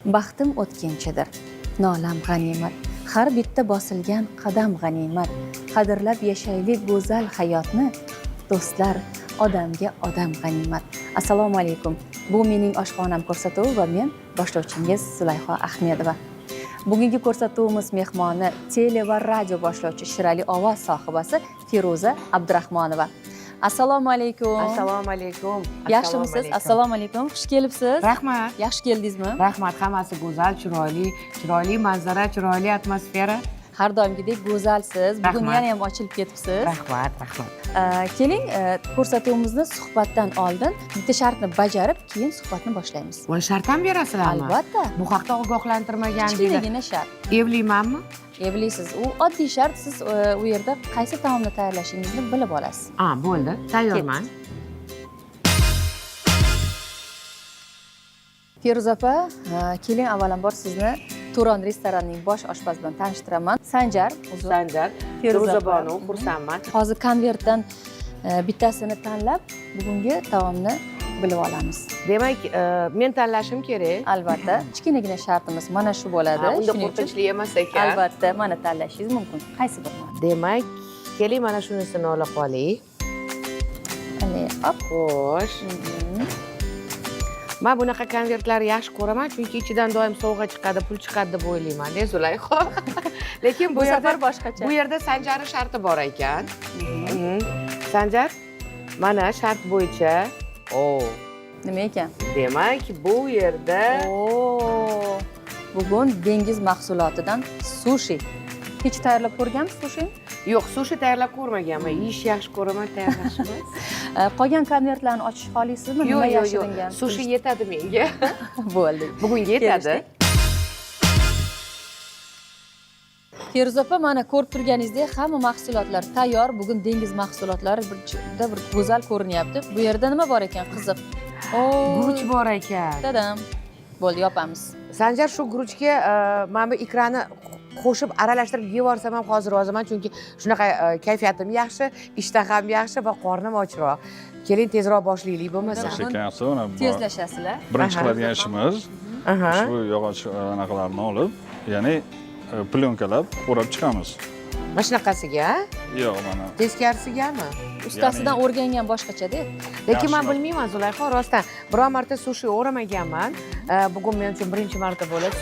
Baxtim o'tkinchidir, nolam g'animat. Har bitta bosilgan qadam g'animat. Qadrlab yashaylik go'zal hayotni, do'stlar, odamga odam g'animat. Assalomu alaykum. Bu mening oshxonam ko'rsatuvi va men boshlovchingiz Zulayho Ahmedova. Bugungi ko'rsatuvimiz mehmoni tele va radio boshlovchi shirali ovoz sohibasi Feruza Abdurahmonova. Assalomu alaykum. Assalomu alaykum. Yaxshimisiz? Assalomu alaykum. Xush kelibsiz. Rahmat. Yaxshi keldingizmi? Rahmat. Hammasi go'zal, chiroyli manzara, chiroyli atmosfera. Har doimgidek go'zalsiz. Bugun Rahmat. yana ham ochilib ketibsiz. Rahmat. Keling, ko'rsatuvimizni suhbatdan oldin bitta shartni bajarib, keyin suhbatni boshlaymiz. Voy, shart ham berasizlarmi? Albatta. Bu haqda ogohlantirmagan deydi. Kichkinagina shart. Evlimanmi? Evlisiz. U oddiy shart. Siz u yerda qaysi taomni tayyorlashingizni bilib olasiz. Bo'ldi. Tayyorman. Feruza opa, keling avvalambor sizni Turon restoranining bosh oshpazi bilan tanishtiraman. Sanjar, Sanjar, Feruza Bonu, xursandman. Hozir konvertdan bittasini tanlab, bugungi taomni bilib olamiz. Demak, men tanlashim kerak. Albatta, kichkinagina shartimiz mana shu bo'ladi. Unda qo'rqinchli emas ekan. Albatta, mana tanlashingiz mumkin. Qaysi birini? Demak, keling mana shunisini olib qoling. Ana, hop. Xo'sh. Men bunaqa konvertlarni yaxshi ko'raman, chunki ichidan doim sovg'a chiqadi, pul chiqadi deb o'ylayman-da, Zulayho. Lekin Bu safar boshqacha. Bu yerda Sanjarni sharti bor ekan. Sanjar, mana shart bo'yicha. Nima ekan? Demak, bu yerda Bugun dengiz mahsulotidan sushi. Hech tayyorlab ko'rganmisiz sushini? yo'q, sushi tayyorlab ko'rmaganman. Yeyish yaxshi ko'raman, tayyorlashni emas. Qolgan konvertlarni ochish xoliysizmi? Nima yashiringan? Sushi yetadi menga. Bo'ldi. Bugun yetadi. Feruza opa, mana ko'rib turganingizdek, hamma mahsulotlar tayyor. Bugun dengiz mahsulotlari bir go'zal ko'rinyapti. Bu yerda nima bor ekan, qiziq? Guruch bor ekan. Dadam. Bo'ldi, yopamiz. Sanjar, shu guruchga mana bu ikrani qo'shib aralashtirib yevorsam ham hozir roziman, chunki shunaqa kayfiyatim yaxshi, ishtaham yaxshi va qornim ochroq. Keling, tezroq boshlaylik bo'lmasa. Tezlashasizlar. Birinchi qiladigan ishimiz ushbu yog'och anaqalarni olib, ya'ni plyonkalab o'rab chiqamiz. Mana shunaqasiga? Yo'q, mana Teskarisigami? Ustasidan o'rgangan boshqacha-da. Lekin men bilmayman, Zulayho, rostdan biror marta sushi o'ramaganman. Bugun men uchun birinchi marta bo'ladi.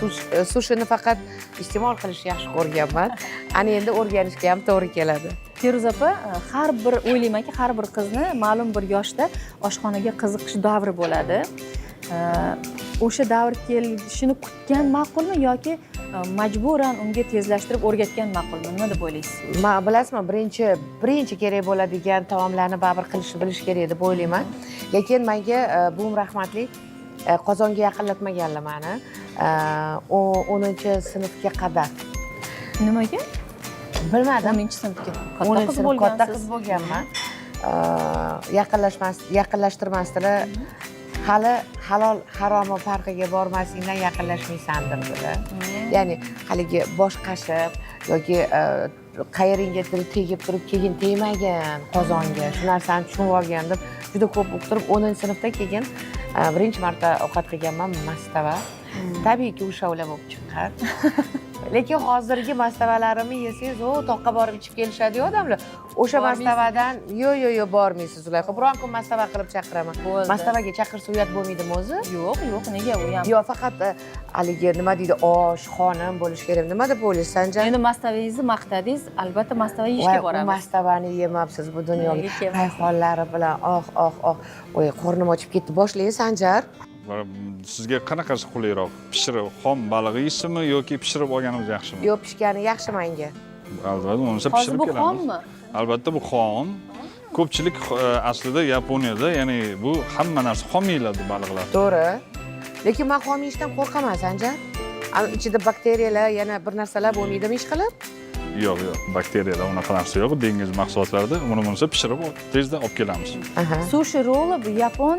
Sushini faqat iste'mol qilishni yaxshi ko'rganman. Ana endi o'rganishga ham to'g'ri keladi. Feruza opa, o'ylaymanki, har bir qizni ma'lum bir yoshda oshxonaga qiziqish davri bo'ladi. O'sha davr kelishini kutgan ma'qulmi yoki majburan unga tezlashtirib o'rgatgan ma'qulmi? Nima deb o'ylaysiz? Bilasizmi, birinchi kerak bo'ladigan taomlarni baribir qilishni bilish kerak deb o'ylayman. Lekin menga buvim rahmatli Qozonga yaqinlatmaganlar meni. 10-sinfga qadar. Nimaga? Bilmadim. 10-sinfga. Katta qiz bo'lganman. Yaqinlashtirmasdilar. Hali halol haromi farqiga bormasingdan yaqinlashmaysandir dedi. Ya'ni haligi bosh qashib yoki qayeringgadir tegib turib keyin tegmagan qozonga shu narsani tushunib olgan deb juda ko'p o'qtirib 10-sinfda keyin birinchi marta ovqat qilganman mastava. Tabiiyki o'sha bo'lib chiqqan. Lekin hozirgi mastavalarimni yesangiz, toqqa borib ichib kelishadi odamlar. O'sha mastavadan yo'q bormaysiz, Zulayho. Biron kun mastava qilib chaqiraman. Mastavaga chaqirsa uyat bo'lmaydimi o'zi? Yo'q, nega u ham? Yo'q, faqat haligi nima deydi, osh, xonim bo'lish kerak. Nima deb o'ylaysiz, Sanjar? Endi mastavangizni maqtadingiz, albatta mastava yeyishga boramiz. Mastavani yemabsiz bu dunyoga. Rayhonlari bilan Voy, qornim ochib ketdi. Boshlang, Sanjar. Sizga qanaqasi qulayroq? Pishirib xom baliq yeysizmi yoki pishirib olganimiz yaxshimi? Yo'q, pishgani yaxshi menga. Albatta, unisi pishirib kelamiz. Hozir bu xommi? Albatta, bu xom. Ko'pchilik aslida Yaponiyada, ya'ni bu hamma narsa xom yeyiladi baliqlar. To'g'ri. Lekin men xom yeyishdan qo'rqaman, Sanjar. Ichida bakteriyalar, yana bir narsalar bo'lmaydimi ish qilib? Yo'q, bakteriyalar unaqa narsa yo'q. Dengiz mahsulotlarida bunisi pishirib tezda olib kelamiz. Sushi roli bu yapon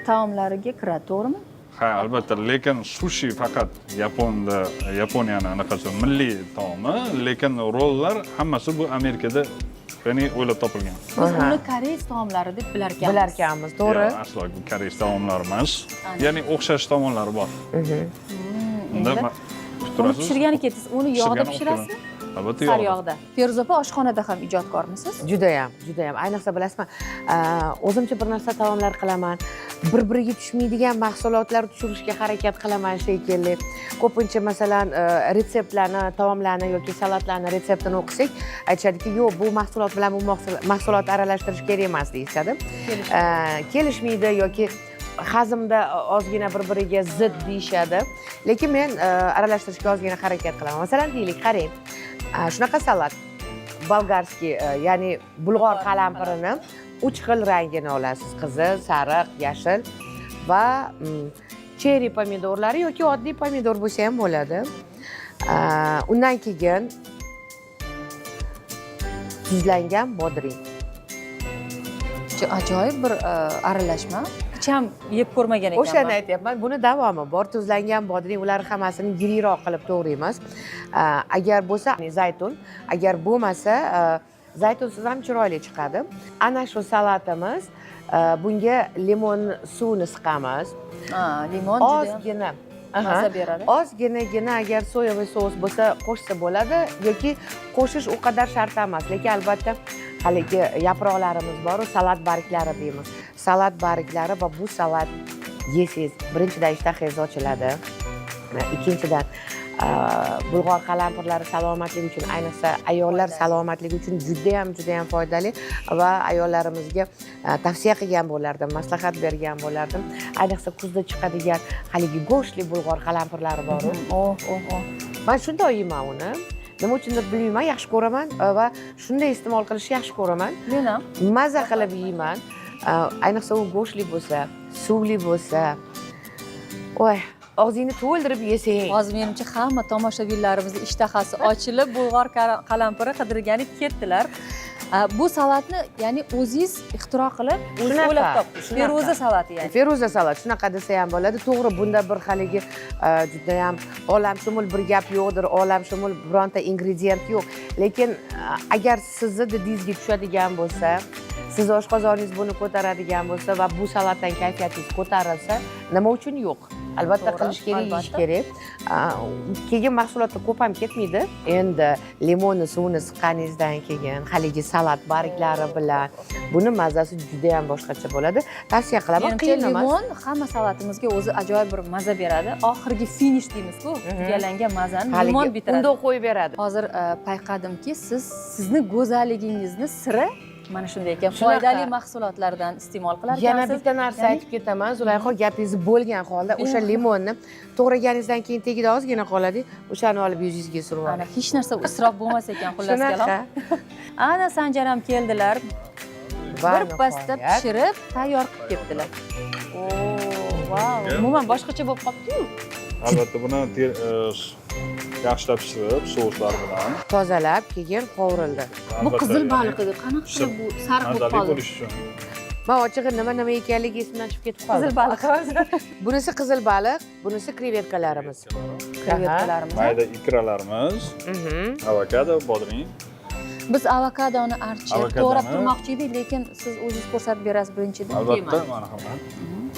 taomlariga kiradi, to'g'rimi? Ha, albatta, lekin sushi faqat Yaponiyani anaqasi milliy taomi, lekin rollar hammasi bu Amerikada ya'ni o'ylab topilgan. Biz uni koreys taomlari deb bilar ekanmiz. Bilar ekanmiz, to'g'ri. Yo'q, aslo koreys taomlari emas. Ya'ni o'xshash taomlari bor. Unda Uni turasiz. pishirgani ketasiz, uni yog'da pishirasiz? Albatta Sar yog'da. yog'da. Feruza opa oshxonada ham ijodkormisiz? Judayam. Ayniqsa bilasizmi, o'zimcha bir narsa taomlar qilaman. Bir-biriga tushmaydigan mahsulotlar tushirishga harakat qilaman shekilli. Ko'pincha masalan, retseptlarni, taomlarni yoki salatlarni retseptini o'qisak, aytishadiki, "Yo'q, bu mahsulot bilan bu mahsulotni aralashtirish kerak emas" deyishadi. Kelishmaydi yoki hazmda ozgina bir-biriga zid deyishadi. Lekin men aralashtirishga ozgina harakat qilaman. Masalan, deylik, qarang. Shunaqa salat bolgarskiy, ya'ni bulg'or qalampirini 3 xil rangini olasiz: qizil, sariq, yashil va cheri pomidorlari yoki oddiy pomidor bo'lsa ham bo'ladi. Undan keyin tuzlangan bodring. Ajoyib bir aralashma. Hech ham yeb ko'rmagan ekanman. O'shani aytyapman. Buni davomi bor. Tuzlangan bodring, ular hammasini yirikroq qilib to'g'raymiz. Agar bo'lsa zaytun, agar bo'lmasa zaytunsiz ham chiroyli chiqadi. Ana shu salatimiz, bunga limon suvini siqamiz. Limon ozgina maza beradi. Ozginagina agar soyaviy sous bo'lsa qo'shsa bo'ladi yoki qo'shish u qadar shart emas. Lekin albatta haligi yaproqlarimiz bor, salat barglari deymiz. Salat barglari va bu salat yesangiz, birinchidan ishtahangiz ochiladi. Ikkinchidan bulg'or qalampirlari salomatlik uchun, ayniqsa ayollar salomatligi uchun juda ham foydali va ayollarimizga tavsiya qilgan bo'lardim, maslahat bergan bo'lardim. Ayniqsa kuzda chiqadigan haligi go'shtli bulg'or qalampirlari bor. Men shunday yeyman uni. Nima uchundir bilmayman, yaxshi ko'raman va shunday iste'mol qilishni yaxshi ko'raman. Men ham maza qilib yeyman. Ayniqsa u go'shtli bo'lsa, suvli bo'lsa. Voy, og'zingni to'ldirib yesang. hozir menimcha hamma tomoshabinlarimizni ishtahasi ochilib, bulg'or qalampiri qidirgani ketdilar. Bu salatni, ya'ni o'zingiz ixtiro qilib, o'zingiz o'ylab topdingiz. Feruza salati ya'ni. Feruza salat shunaqa desa ham bo'ladi. To'g'ri, bunda bir haligi juda ham olamshumul bir gap yo'qdir, olamshumul bironta ingredient yo'q. Lekin agar sizni didingizga tushadigan bo'lsa, siz oshqozoningiz buni ko'taradigan bo'lsa va bu salatdan kayfiyatingiz ko'tarilsa, nima uchun yo'q? Albatta qilish kerak, yeyish kerak. Keyin mahsulotlar ko'p ham ketmaydi. Endi limonni suvini siqqaningizdan keyin haligi salat barglari bilan buni mazasi juda ham boshqacha bo'ladi. Tavsiya qilaman, qiyin emas. Limon hamma salatimizga o'zi ajoyib bir maza beradi. Oxirgi finish deymiz-ku, tugalangan mazani limon bitiradi. Unda qo'yib beradi. Hozir payqadimki, sizni go'zalligingizni siri mana shunday ekan. Foydali mahsulotlardan iste'mol qilar ekansiz. Yana bitta narsa aytib ketaman. Zulayho, gapingiz bo'lgan holda o'sha limonni to'g'raganingizdan keyin tagida ozgina qoladi, o'shani olib yuzingizga surib oling. Ana hech narsa isrof bo'lmas ekan, xullas kalom. Ana Sanjar ham keldilar. Birpasda pishirib, tayyor qilib ketdilar. Vau, umuman boshqacha bo'lib qolibdi-yu. Albatta buni yaxshilab pishirib, souslar bilan tozalab, keyin qovurildi. Bu qizil baliq edi. Qanaqa qilib bu sariq bo'lib qoldi? bo'lish uchun. Men ochig'i nima ekanligi esimdan chiqib ketib qoldi. Qizil baliq. Bunisi qizil baliq, bunisi krevetkalarimiz. Krevetkalarimiz. Mayda ikralarimiz, avokado, bodring. Biz avokadoni archib, to'g'rab turmoqchi edik, lekin siz o'zingiz ko'rsatib berasiz birinchidan. Albatta, marhamat.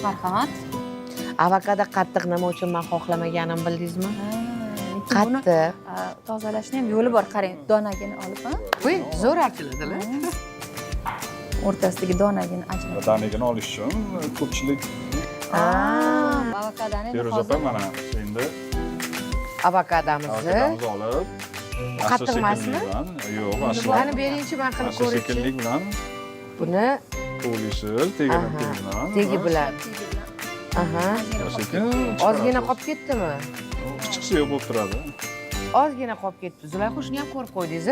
Marhamat. Avokado qattiq nima uchun men xohlamaganimni bildingizmi? Qattiq. Tozalashning ham yo'li bor, qarang, donagini olib, Voy, zo'r ochiladilar. O'rtasidagi donagini ajratib. Donagini olish uchun ko'pchilik avokadoni Feruza opa mana endi avokadomizni olib, qattiq emasmi? Yo'q, aslo. Mana beringchi, men qilib ko'rishim. Sekinlik bilan Buni qo'yisiz, tegi bilan. Sekin. Ozgina qolib ketdimi? Kichikcha bo'lib turadi. Ozgina qolib ketdi. Zulayho, shuni ham ko'rib qo'ydingiz.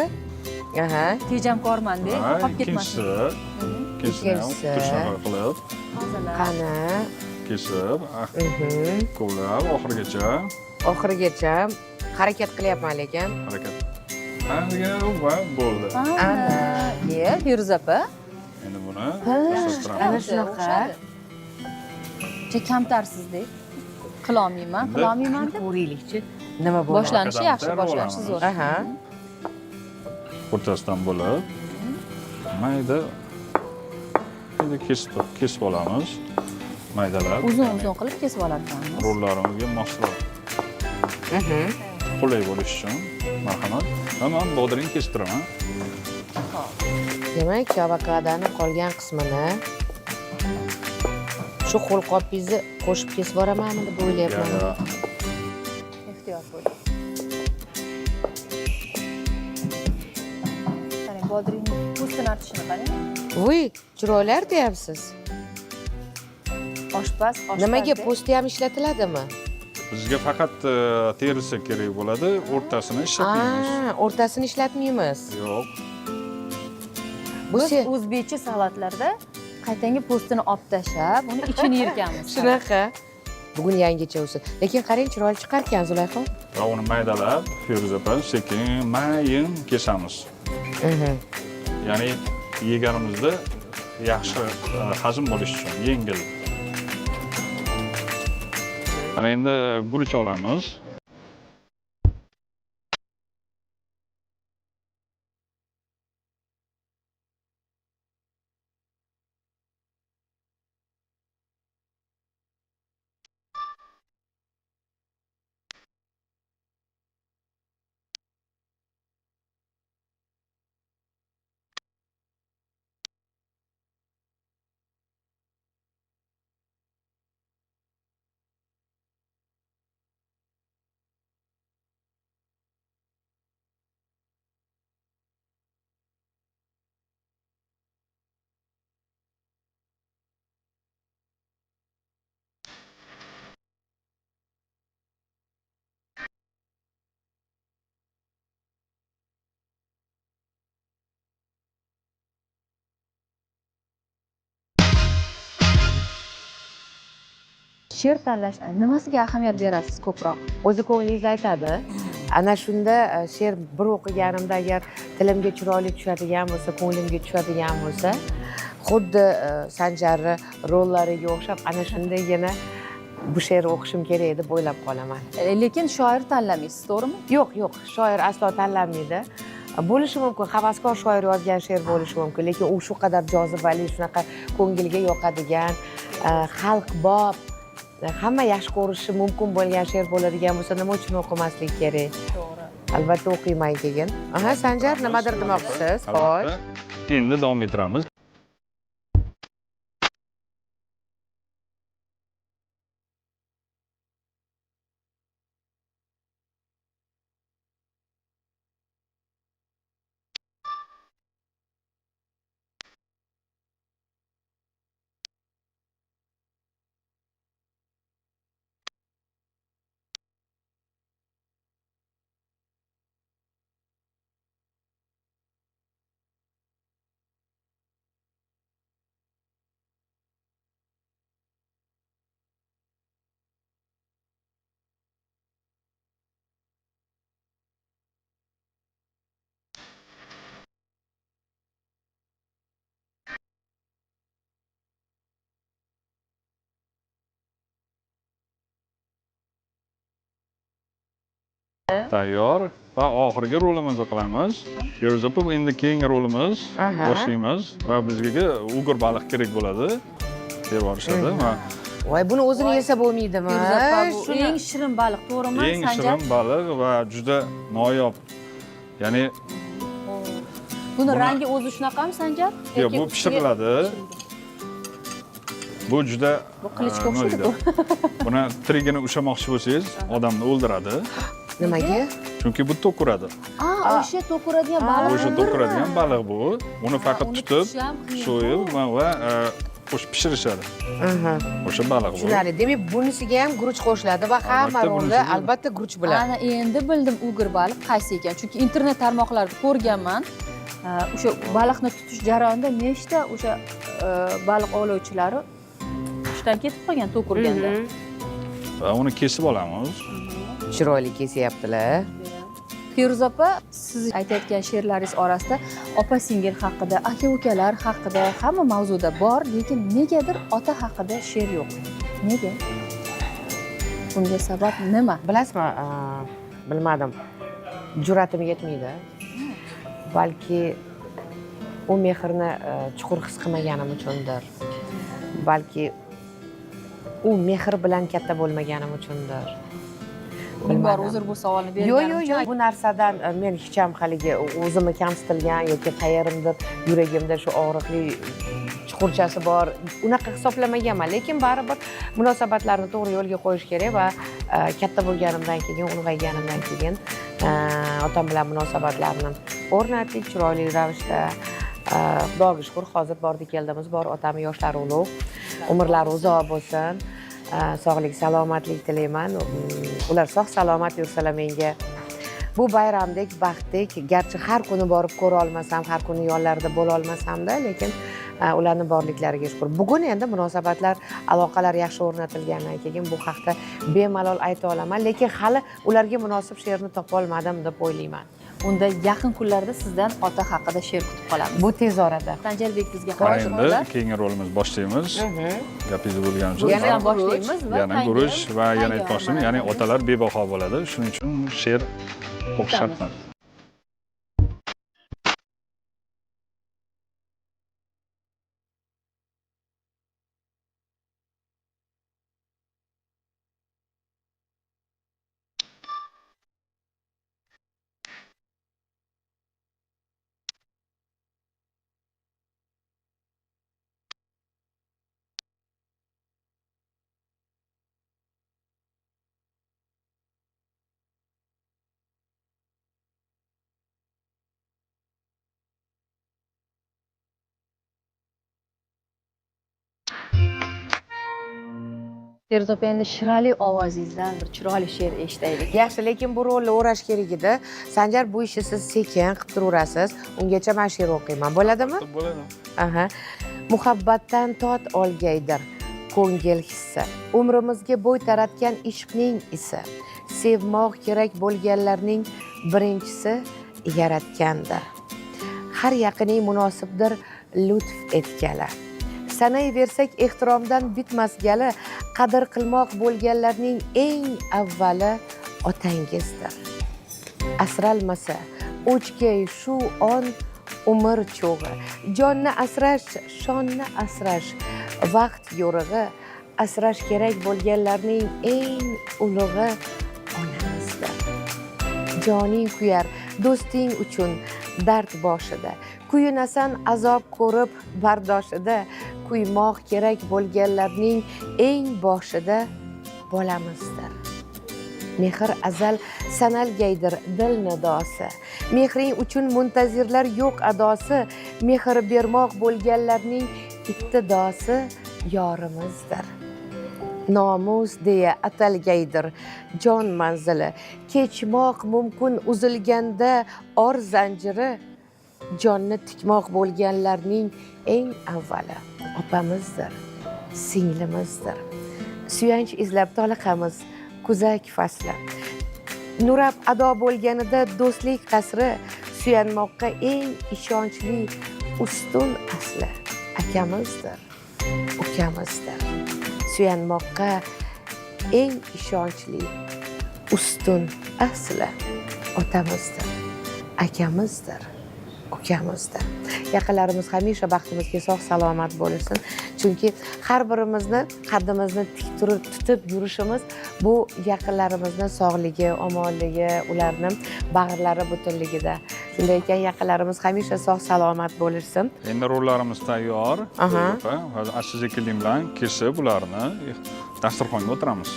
Tejamkorman-da, qolib ketmasin. Ikkinchisi qilib, qani kesib, kovlab oxirigacha harakat qilyapman lekin. Harakat. Va bo'ldi. Feruza opa. Endi buni Ana shunaqa. Kamtarsizdek. Qilolmayman deb. Ko'raylikchi. Nima bo'ladi? Boshlanishi yaxshi, boshlanishi zo'r. o'rtasidan bo'lib, mayda endi kesib olamiz. Maydalab. Uzun qilib kesib olar ekanmiz. Rollarimizga moslab. Qulay bo'lishi uchun marhamat. Hamon bodring kesib turaman. Demak, avokadoni qolgan qismini shu qo'lqopingizni qo'shib kesib boramanmi deb o'ylayapman. Ehtiyot bo'ling. Qarang, bodringni po'stini artishini qarang. Voy, chiroyli deyapsiz. Oshpaz. Nimaga po'sti ham ishlatiladimi? Bizga faqat terisi kerak bo'ladi, o'rtasini ishlatmaymiz. O'rtasini ishlatmaymiz. Yo'q. Biz o'zbekcha salatlarda qaytanga po'stini olib tashlab, uni ichini yirganmiz. Shunaqa. Bugun yangicha usul. Lekin qarang, chiroyli chiqar ekan Zulayho. Va uni maydalab, Feruza opa sekin mayin kesamiz. Ya'ni yeganimizda yaxshi hazm bo'lishi uchun yengil. Ana endi guruch olamiz. She'r tanlash nimasiga ahamiyat berasiz ko'proq? O'zi ko'nglingiz aytadi. Ana shunda she'r bir o'qiganimda agar tilimga chiroyli tushadigan bo'lsa, ko'nglimga tushadigan bo'lsa, xuddi Sanjarni rollariga o'xshab ana shundagina bu she'rni o'qishim kerak deb o'ylab qolaman. Lekin shoir tanlamaysiz, to'g'rimi? Yo'q, shoir aslo tanlanmaydi. Bo'lishi mumkin, havaskor shoir yozgan she'r bo'lishi mumkin, lekin u shu qadar jozibali, shunaqa ko'ngilga yoqadigan, xalqbob, hamma yaxshi ko'rishi mumkin bo'lgan she'r bo'ladigan bo'lsa, nima uchun o'qimaslik kerak? To'g'ri. Albatta o'qiyman keyin. Sanjar, nimadir demoqchisiz? Xo'sh. Endi davom ettiramiz. Tayyor va oxirgi rolimizni qilamiz. Feruza opa, endi keyingi rolimiz boshlaymiz va bizga ugur baliq kerak bo'ladi deb yorishadi va voy, buni o'zini yesa bo'lmaydimi? Bu eng shirin baliq, to'g'rimi, Sanjar? eng shirin baliq va juda noyob. Ya'ni buni rangi o'zi shunaqami, Sanjar? yo'q, bu pishiriladi. Bu juda bu qilichga o'xshaydi. Buni tirigini ushlamoqchi bo'lsangiz, odamni o'ldiradi. Nimaga? Chunki bu to'kuradi. O'sha to'kuradigan baliq. O'sha to'kuradigan baliq bu. Uni faqat tutib, so'yib va qo'shib pishirishadi. O'sha baliq bu. Tushunarli. Demak, bunisiga ham guruch qo'shiladi va hamma rolda albatta guruch bilan. Ana endi bildim ugur baliq qaysi ekan. Chunki internet tarmoqlarida ko'rganman. O'sha baliqni tutish jarayonida nechta o'sha baliq ovlovchilari ishdan ketib qolgan to'kurganda. Va uni kesib olamiz. Chiroyli kesyaptilar. Feruza opa, siz aytayotgan she'rlaringiz orasida opa-singil haqida, aka-ukalar haqida hamma mavzuda bor, lekin negadir ota haqida she'r yo'q. Nega? Bunga sabab nima? Bilasizmi, bilmadim. Jur'atim yetmaydi. Balki u mehrni chuqur his qilmaganim uchundir. Balki u mehr bilan katta bo'lmaganim uchundir. bor uzr bu savolni berganim uchun. Yo'q, bu narsadan men hech ham haligi o'zimni kamsitilgan yoki qayerimdir yuragimda shu og'riqli chuqurchasi bor, unaqa hisoblamaganman, lekin baribir munosabatlarni to'g'ri yo'lga qo'yish kerak va katta bo'lganimdan keyin, ulg'ayganimdan keyin otam bilan munosabatlarni o'rnatdik chiroyli ravishda. Xudoga shukr, hozir bordi keldimiz bor, otam yoshlari ulug', umrlari uzoq bo'lsin. Sog'lik, salomatlik tilayman. Ular sog' salomat yursalar menga bu bayramdek, baxtdek, garchi har kuni borib ko'ra olmasam, har kuni yonlarida bo'la olmasam-da, lekin ularning borliklariga shukr. Bugun endi munosabatlar, aloqalar yaxshi o'rnatilgandan keyin bu haqda bemalol ayta olaman, lekin hali ularga munosib she'rni topa olmadim deb o'ylayman. Unda yaqin kunlarda sizdan ota haqida she'r kutib qolamiz. Bu tez orada. Sanjarbek bizga Mana xohish endi keyingi rolimiz boshlaymiz. Gapingiz bo'lgani uchun. yana boshlaymiz va yana guruch va yana aytmoqchiman, ya'ni otalar bebaho bo'ladi. Shuning uchun she'r o'qish shart emas. Feruz opa, endi shirali ovozingizdan bir chiroyli she'r eshitaylik. Yaxshi, lekin bu rolni o'rash kerak edi. Sanjar, bu ishni siz sekin qilib turaverasiz. Ungacha men she'r o'qiyman. Bo'ladimi? Bo'ladi. Aha. Muhabbatdan tot olgaydir ko'ngil hissi. Umrimizga bo'y taratgan ishqning isi. Sevmoq kerak bo'lganlarning birinchisi yaratgandir. Har yaqining munosibdir lutf etgala. Sanayversak ehtiromdan bitmas gali, qadr qilmoq bo'lganlarning eng avvali otangizdir. Asralmasa o'chgay shu on umr cho'g'i, jonni asrash, shonni asrash, vaqt yo'rig'i, asrash kerak bo'lganlarning eng ulug'i onamizdir. Joning kuyar do'sting uchun dard boshida, kuyunasan azob ko'rib bardoshida, kuymoq kerak bo'lganlarning eng boshida bolamizdir. Mehr azal sanalgaydir dil nidosi, mehring uchun muntazirlar yo'q adosi, mehr bermoq bo'lganlarning ibtidosi yorimizdir. Nomus deya atalgaydir jon manzili, kechmoq mumkin uzilganda or zanjiri, jonni tikmoq bo'lganlarning eng avvali opamizdir, singlimizdir. Suyanch izlab toliqamiz kuzak fasli, nurab ado bo'lganida do'stlik qasri, suyanmoqqa eng ishonchli ustun asli akamizdir, ukamizdir. Suyanmoqqa eng ishonchli ustun asli otamizdir, akamizdir, ukamizdir. Yaqinlarimiz hamisha baxtimizga sog' salomat bo'lsin. Chunki har birimizni qaddimizni tik tutib yurishimiz bu yaqinlarimizni sog'ligi, omonligi, ularni bag'rlari butunligida. Shunday ekan, yaqinlarimiz hamisha sog' salomat bo'lsin. Endi rollarimiz tayyor. Aha. Hozir asta-sekinlik bilan kesib ularni dasturxonga o'tiramiz.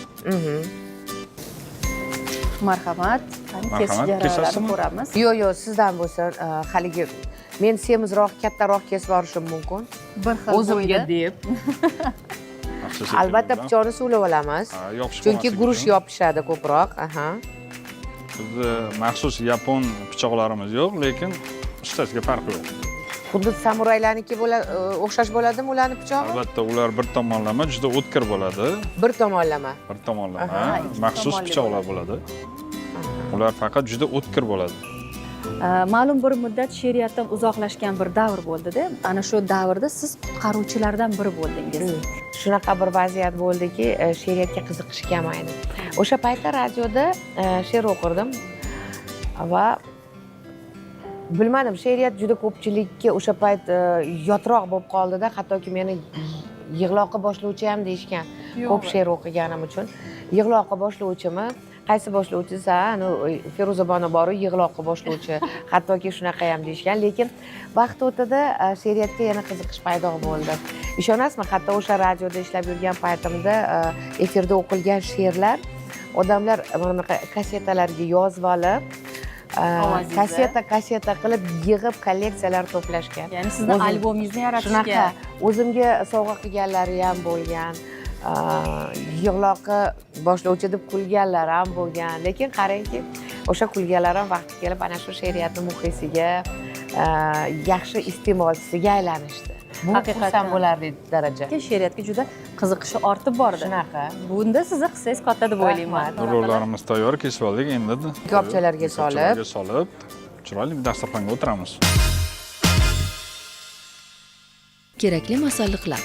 Marhamat. Qani kesish Marhamat, jarayonlarini kesasizmi? ko'ramiz. Yo'q, sizdan bo'lsin. Haligi men semizroq, kattaroq kesib yuborishim mumkin. Bir xil O'zimga deb. Asta-sekinlik Albatta bilan. pichoqni suvlab olamiz. Yopish Chunki bo'lmasligi guruch uchun. yopishadi ko'proq. Aha. Bizda maxsus yapon pichoqlarimiz yo'q, lekin ustasiga farqi yo'q. Xuddi samuraylarniki o'xshash bo'ladimi ularning pichog'i? Albatta, ular bir tomonlama juda o'tkir bo'ladi. Bir tomonlama. Bir tomonlama Aha, ikki maxsus tomonli pichoqlar bo'ladi. Ular faqat juda o'tkir bo'ladi. Ma'lum bir muddat she'riyatdan uzoqlashgan bir davr bo'ldi-da. Ana shu davrda siz qutqaruvchilardan biri bo'ldingiz. Shunaqa bir vaziyat bo'ldiki, she'riyatga qiziqish kamaydi. O'sha paytda radioda she'r o'qirdim va bilmadim, she'riyat juda ko'pchilikka o'sha payt yotroq bo'lib qoldida, hattoki meni yig'loqqa boshlovchi ham deyishgan. Ko'p she'r o'qiganim uchun. Yig'loqqa boshlovchimi? Qaysi boshlovchi desa, Feruza Bonoboru yig'loqqa boshlovchi, hattoki shunaqa ham deyishgan, lekin vaqt o'tida she'riyatga yana qiziqish paydo bo'ldi. Ishonasizmi, hatto o'sha radioda ishlab yurgan paytimda efirda o'qilgan she'rlar odamlar mana kassetalarga yozib olib, kasseta qilib yig'ib kolleksiyalar to'plashgan. Ya'ni sizni albomingizni yaratishga. Shunaqa o'zimga sovg'a qilganlari ham bo'lgan. Yig'loqqa boshlovchi deb kulganlar ham bo'lgan, lekin qarangki, o'sha kulganlar ham vaqti kelib ana shu she'riyatni muxlisiga, yaxshi iste'molchisiga aylanishdi. Bu haqiqatan bo'lardi daraja. She'riyatga juda qiziqishi ortib bordi. Shunaqa. Bunda sizni qilsangiz katta deb o'ylayman. Rollarimiz tayyor, kesib oldik. Endi Likopchalarga solib, chiroyli dasturxonga o'tiramiz. Kerakli masalliqlar: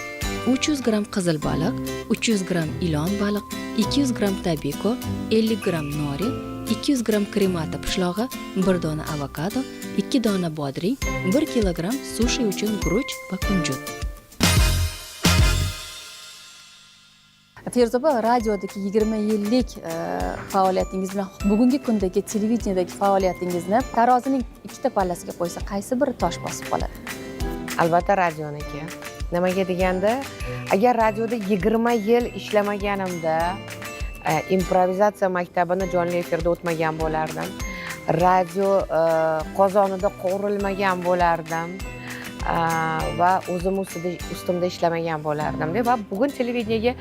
300 gram qizil baliq, 300 gram ilon baliq, 200 gram tabiko, 50 gram nori, 200 gram kremata pishlog'i, 1 dona avokado, 2 dona bodring, 1 kilogram sushi uchun guruch va kunjut. Feruza opa, radiodagi 20 yillik faoliyatingiz bilan bugungi kundagi televideniyadagi faoliyatingizni tarozining ikkita pallasiga qo'ysa, qaysi biri tosh bosib qoladi? Albatta radioniki. Nimaga deganda, agar radioda 20 yil ishlamaganimda, improvizatsiya maktabini jonli efirda o'tmagan bo'lardim. Radio qozonida qovurilmagan bo'lardim va o'zim ustimda ishlamagan bo'lardim. Va bugun televideniyaga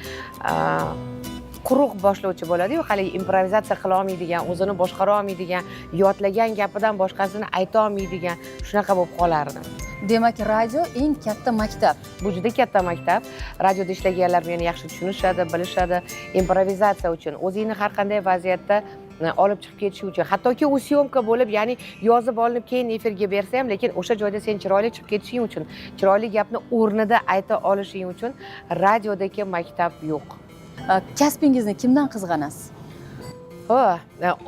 quruq boshlovchi bo'ladi-yu, hali improvizatsiya qila olmaydigan, o'zini boshqara olmaydigan, yodlagan gapidan boshqasini ayta olmaydigan, shunaqa bo'lib qolardim. Demak, radio eng katta maktab. Bu juda katta maktab. Radioda ishlaganlar meni yaxshi tushunishadi, bilishadi. Improvizatsiya uchun, o'zingni har qanday vaziyatda olib chiqib ketish uchun, hattoki u syomka bo'lib, ya'ni yozib olinib keyin efirga bersa ham, lekin o'sha joyda sen chiroyli chiqib ketishing uchun, chiroyli gapni o'rnida ayta olishing uchun radiodagi maktab yo'q. Kasbingizni kimdan qizg'anasiz?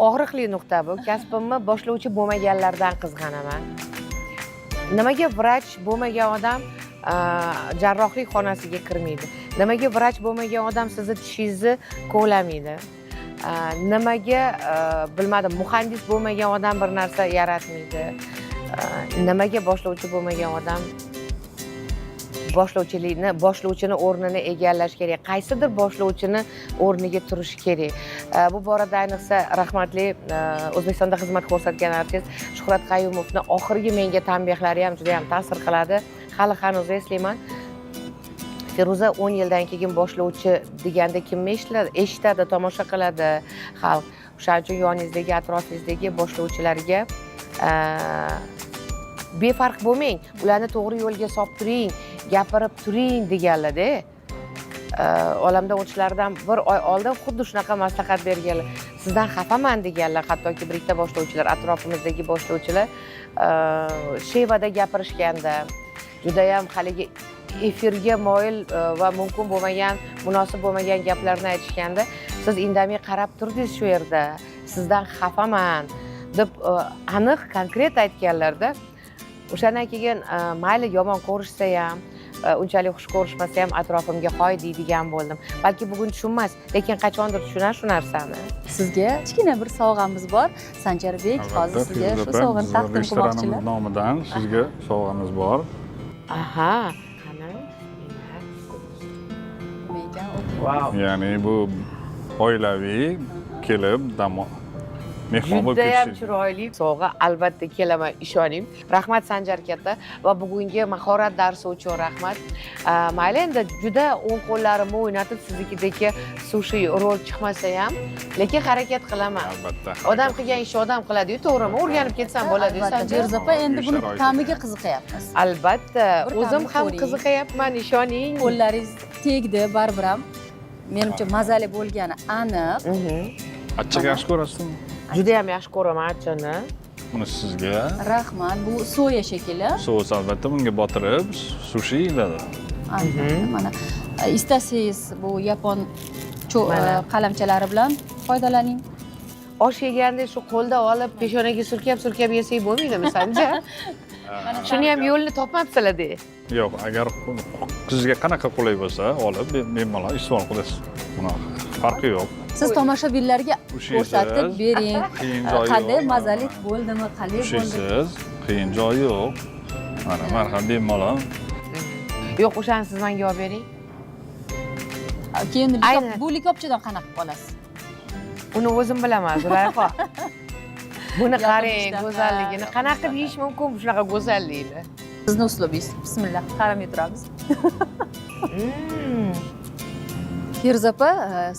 Og'riqli nuqta bu. Kasbimni boshlovchi bo'lmaganlardan qizg'anaman. Nimaga vrach bo'lmagan odam jarrohlik xonasiga kirmaydi? Nimaga vrach bo'lmagan odam sizni tishingizni kovlamaydi? Nimaga bilmadim, muhandis bo'lmagan odam bir narsa yaratmaydi? Nimaga boshlovchi bo'lmagan odam boshlovchini o'rnini egallash kerak? Qaysidir boshlovchini o'rniga turish kerak? Bu borada ayniqsa rahmatli O'zbekistonda xizmat ko'rsatgan artist Shuhrat Qayumovni oxirgi menga tanbehlari ham juda ham ta'sir qiladi. Hali hanuz eslayman. Feruza 10 yildan keyin boshlovchi deganda kimni eshitadi, tomosha qiladi xalq. O'shaning uchun yoningizdagi, atrofingizdagi boshlovchilarga befarq bo'lmang, ularni to'g'ri yo'lga solib turing, gapirib turing deganlar-da. Olamda o'tishlaridan bir oy oldin xuddi shunaqa maslahat berganlar. Sizdan xafaman deganlar, hattoki bir ikkita boshlovchilar, atrofimizdagi boshlovchilar shevada gapirishganda, juda ham haligi efirga moyil va mumkin bo'lmagan, munosib bo'lmagan gaplarni aytishganda, siz indamay qarab turdingiz shu yerda. Sizdan xafaman deb aniq, konkret aytganlarda, o'shandan keyin mayli yomon ko'rishsa ham, unchalik xush ko'rishmasa ham atrofimga qo'y deydigan bo'ldim. Balki bugun tushunmas, lekin qachondir tushunar shu narsani. Sizga kichkina bir sovg'amiz bor. Sanjarbek hozir sizga shu sovg'ani taqdim qilmoqchilar. Nomidan sizga sovg'amiz bor. Aha. Wow. Ya'ni bu oilaviy kelib mehmon bo'lib juda ham ketishing. chiroyli sovg'a, albatta kelaman, ishoning. Rahmat Sanjar katta va bugungi mahorat darsi uchun rahmat. Mayli endi juda o'ng qo'llarimni o'ynatib siznikidagi sushi rol chiqmasa ham, lekin harakat qilaman. Albatta. Odam qilgan ishni odam qiladi-yu, to'g'rimi? O'rganib ketsam bo'ladi-yu. Feruza opa, endi buni ta'miga qiziqyapmiz. Albatta, Bir o'zim ta'mni ham ko'ring. qiziqayapman, ishoning. Qo'llaringiz tegdi, baribir ham. Menimcha mazali bo'lgani aniq. Achchiq yaxshi ko'rasizmi? Juda ham yaxshi ko'raman achchini. Buni sizga. Rahmat. Bu soya shekilli. Sous albatta bunga botirib sushi yiladi. Mana istasangiz bu yapon Mana. qalamchalari bilan foydalaning. osh yeganda shu qo'lda olib peshonaga surkab yesak bo'lmaydimi sanja? Shuni ham yo'lini topmabsizlar-da. Yo'q, agar qizga qanaqa qulay bo'lsa, olib bemalol iste'mol qilasiz. Bunaqa farqi yo'q. Siz tomoshabinlarga O'shangiz ko'rsatib bering. qiyin joyi Qanday yo'q. mazali bo'ldimi, qanday bo'ldi? O'shangiz qiyin joyi yo'q. Mana marhamat bemalol. Yo'q, o'shani siz menga olib bering. Keyin Aynan. bu likopchadan qanaqa qilib olasiz? Uni o'zim bilaman, Zulayho. Buni Yaqin qarang, ishtaha, go'zalligini. yaqin Qanaqa ishtaha. yeyish mumkin shunaqa go'zallikni? Sizni uslubingiz. Bismillah, qaramay turamiz. Feruza opa,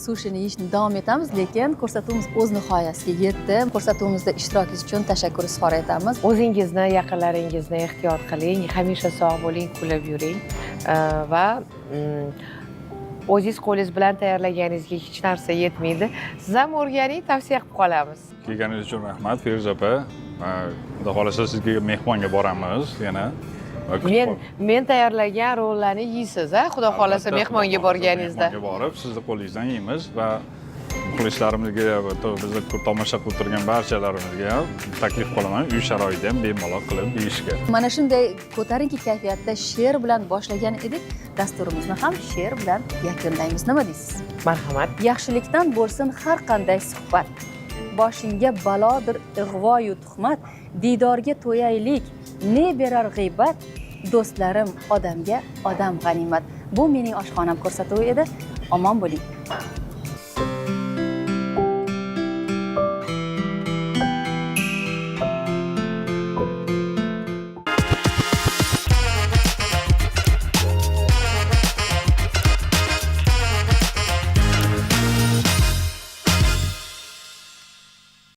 sushini yeyishni davom etamiz, lekin ko'rsatuvimiz o'z nihoyasiga yetdi. Ko'rsatuvimizda ishtirokingiz uchun tashakkur izhor etamiz. O'zingizni, yaqinlaringizni ehtiyot qiling, hamisha sog' bo'ling, kulib yuring va o'zingiz qo'lingiz bilan tayyorlaganingizga hech narsa yetmaydi. Siz ham o'rganing, tavsiya qilib qolamiz. Kelganingiz uchun rahmat, Feruza opa. Xudo xolasa sizga mehmonga boramiz yana. Men tayyorlagan rollarni yeysiz, Xudo xolasa mehmonga borganingizda. Mehmonga borib, sizni qo'lingizdan yeymiz va muxlislarimizga bizni tomosha qilib turgan barchalarimizga ham taklif qilaman, uy sharoitida ham bemalol qilib yeyishga. Mana shunday ko'tarinki kayfiyatda she'r bilan boshlagan edik. Dasturimizni ham she'r bilan yakunlaymiz. Nima deysiz? Marhamat. Yaxshilikdan bo'lsin har qanday suhbat. Boshingga balodir ig'voyu tuhmat, didorga to'yaylik, ne berar g'iybat, do'stlarim odamga odam g'animat. Bu mening oshxonam ko'rsatuvi edi. Omon bo'ling.